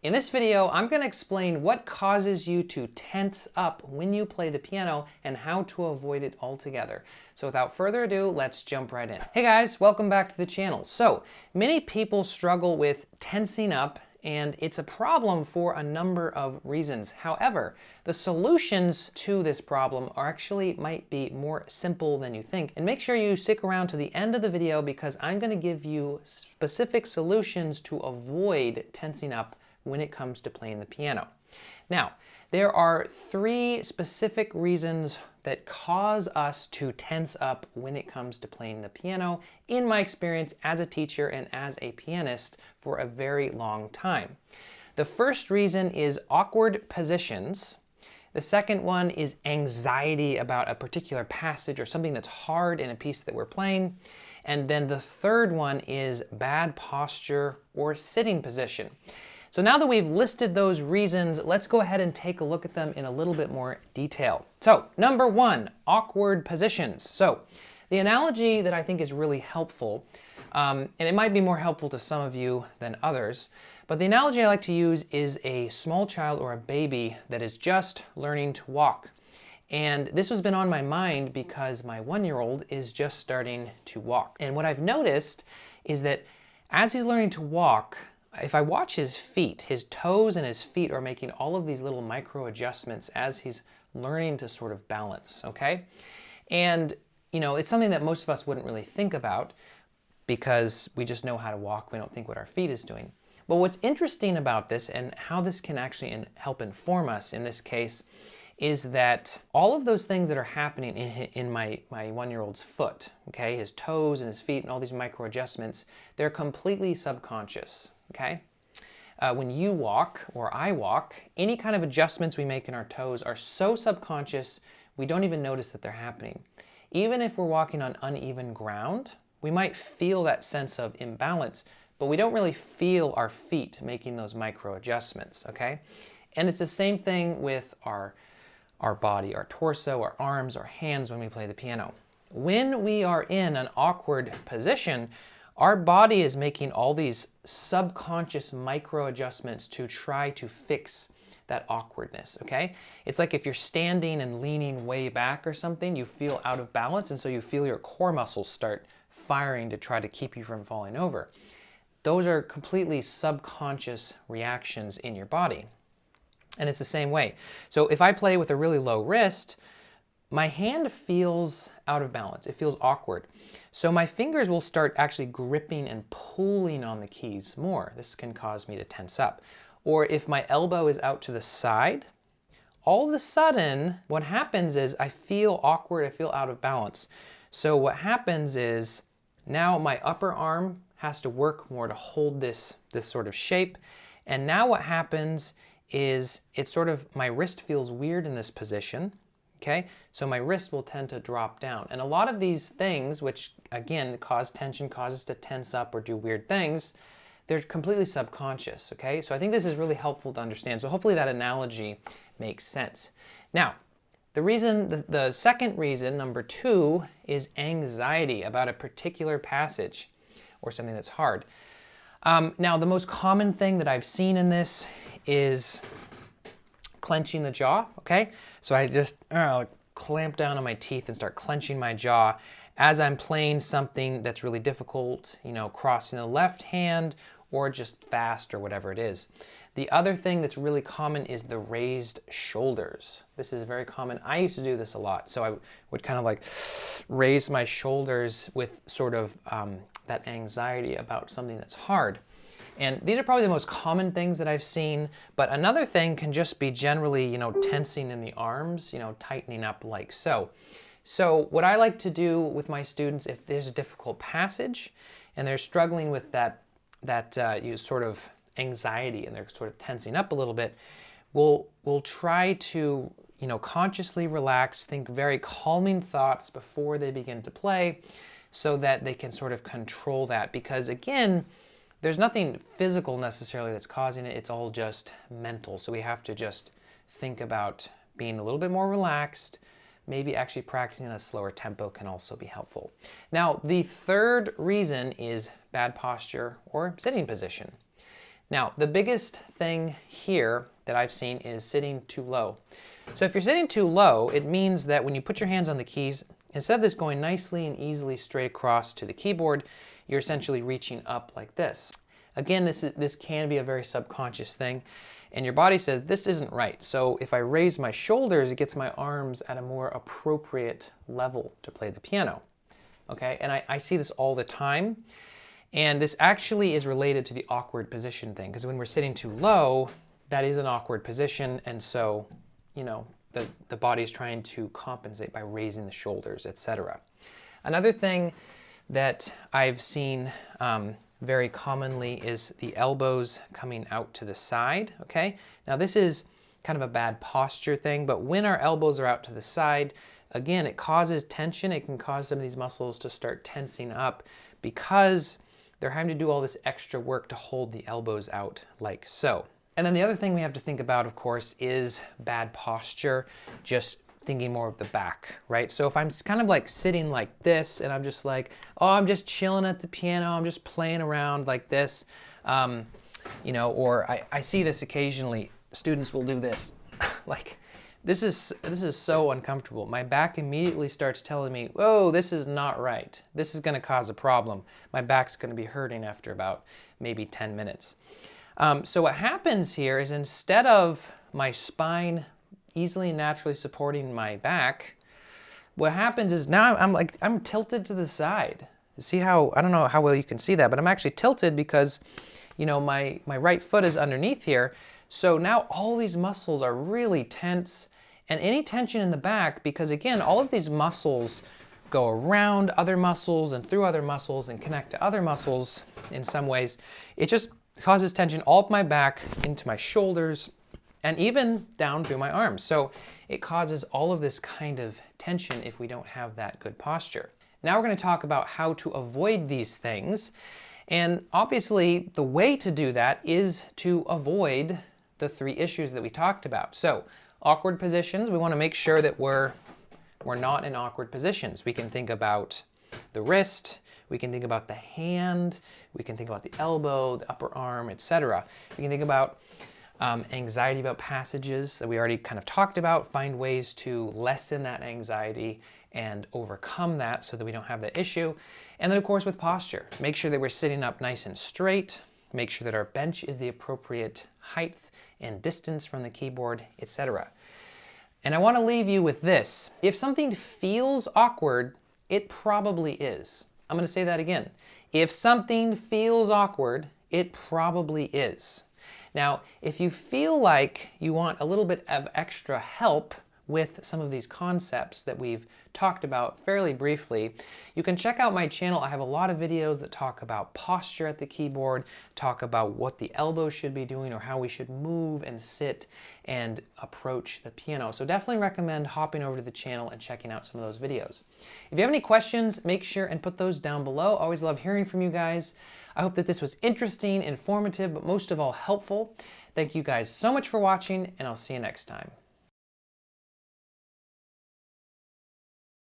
In this video, I'm going to explain what causes you to tense up when you play the piano and how to avoid it altogether. So without further ado, let's jump right in. Hey guys, welcome back to the channel. So many people struggle with tensing up, and it's a problem for a number of reasons. However, the solutions to this problem might be more simple than you think. And make sure you stick around to the end of the video because I'm going to give you specific solutions to avoid tensing up when it comes to playing the piano. Now, there are three specific reasons that cause us to tense up when it comes to playing the piano, in my experience as a teacher and as a pianist for a very long time. The first reason is awkward positions. The second one is anxiety about a particular passage or something that's hard in a piece that we're playing. And then the third one is bad posture or sitting position. So now that we've listed those reasons, let's go ahead and take a look at them in a little bit more detail. So, number one, awkward positions. So, the analogy that I think is really helpful, and it might be more helpful to some of you than others, but the analogy I like to use is a small child or a baby that is just learning to walk. And this has been on my mind because my 1-year-old is just starting to walk. And what I've noticed is that as he's learning to walk, if I watch his feet, his toes and his feet are making all of these little micro adjustments as he's learning to sort of balance, okay? And, you know, it's something that most of us wouldn't really think about because we just know how to walk. We don't think what our feet is doing. But what's interesting about this and how this can actually help inform us in this case is that all of those things that are happening in my 1-year-old's foot, okay, his toes and his feet and all these micro adjustments, they're completely subconscious. Okay? When you walk or I walk, any kind of adjustments we make in our toes are so subconscious we don't even notice that they're happening. Even if we're walking on uneven ground, we might feel that sense of imbalance, but we don't really feel our feet making those micro adjustments, okay? And it's the same thing with our body, our torso, our arms, our hands when we play the piano. When we are in an awkward position, our body is making all these subconscious micro adjustments to try to fix that awkwardness, okay? It's like if you're standing and leaning way back or something, you feel out of balance, and so you feel your core muscles start firing to try to keep you from falling over. Those are completely subconscious reactions in your body. And it's the same way. So if I play with a really low wrist, my hand feels out of balance. It feels awkward. So my fingers will start actually gripping and pulling on the keys more. This can cause me to tense up. Or if my elbow is out to the side, all of a sudden what happens is I feel awkward, I feel out of balance. So what happens is now my upper arm has to work more to hold this sort of shape. And now what happens is my wrist feels weird in this position. Okay, so my wrist will tend to drop down. And a lot of these things, which again cause tension, cause us to tense up or do weird things, they're completely subconscious, okay? So I think this is really helpful to understand. So hopefully that analogy makes sense. Now, the second reason, number two, is anxiety about a particular passage or something that's hard. Now, the most common thing that I've seen in this is clenching the jaw, okay? So I just clamp down on my teeth and start clenching my jaw as I'm playing something that's really difficult, you know, crossing the left hand or just fast or whatever it is. The other thing that's really common is the raised shoulders. This is very common. I used to do this a lot. So I would kind of like raise my shoulders with sort of that anxiety about something that's hard. And these are probably the most common things that I've seen, but another thing can just be generally, you know, tensing in the arms, you know, tightening up like so. So what I like to do with my students, if there's a difficult passage and they're struggling with that sort of anxiety and they're sort of tensing up a little bit, we'll try to, you know, consciously relax, think very calming thoughts before they begin to play so that they can sort of control that. Because again, there's nothing physical necessarily that's causing it, it's all just mental. So we have to just think about being a little bit more relaxed. Maybe actually practicing at a slower tempo can also be helpful. Now, the third reason is bad posture or sitting position. Now, the biggest thing here that I've seen is sitting too low. So if you're sitting too low, it means that when you put your hands on the keys, instead of this going nicely and easily straight across to the keyboard, you're essentially reaching up like this. Again, this can be a very subconscious thing, and your body says this isn't right. So if I raise my shoulders, it gets my arms at a more appropriate level to play the piano. Okay, and I see this all the time, and this actually is related to the awkward position thing, because when we're sitting too low, that is an awkward position, and so, you know, the body's trying to compensate by raising the shoulders, etc. Another thing that I've seen very commonly is the elbows coming out to the side, okay? Now this is kind of a bad posture thing, but when our elbows are out to the side, again, it causes tension. It can cause some of these muscles to start tensing up because they're having to do all this extra work to hold the elbows out like so. And then the other thing we have to think about, of course, is bad posture, just thinking more of the back, right? So if I'm kind of like sitting like this and I'm just like, oh, I'm just chilling at the piano, I'm just playing around like this, you know, or I see this occasionally, students will do this, like this is so uncomfortable. My back immediately starts telling me, whoa, this is not right. This is gonna cause a problem. My back's gonna be hurting after about maybe 10 minutes. So what happens here is instead of my spine easily and naturally supporting my back, what happens is now I'm tilted to the side. See how, I don't know how well you can see that, but I'm actually tilted because, you know, my right foot is underneath here. So now all these muscles are really tense, and any tension in the back, because again, all of these muscles go around other muscles and through other muscles and connect to other muscles in some ways. It just causes tension all up my back, into my shoulders, and even down through my arms. So it causes all of this kind of tension if we don't have that good posture. Now we're going to talk about how to avoid these things. And obviously the way to do that is to avoid the 3 issues that we talked about. So awkward positions, we want to make sure that we're not in awkward positions. We can think about the wrist, we can think about the hand, we can think about the elbow, the upper arm, etc. We can think about anxiety about passages that we already kind of talked about, find ways to lessen that anxiety and overcome that so that we don't have that issue. And then of course with posture, make sure that we're sitting up nice and straight, make sure that our bench is the appropriate height and distance from the keyboard, etc. And I want to leave you with this. If something feels awkward, it probably is. I'm going to say that again. If something feels awkward, it probably is. Now, if you feel like you want a little bit of extra help with some of these concepts that we've talked about fairly briefly, you can check out my channel. I have a lot of videos that talk about posture at the keyboard, talk about what the elbow should be doing or how we should move and sit and approach the piano. So definitely recommend hopping over to the channel and checking out some of those videos. If you have any questions, make sure and put those down below. Always love hearing from you guys. I hope that this was interesting, informative, but most of all helpful. Thank you guys so much for watching, and I'll see you next time.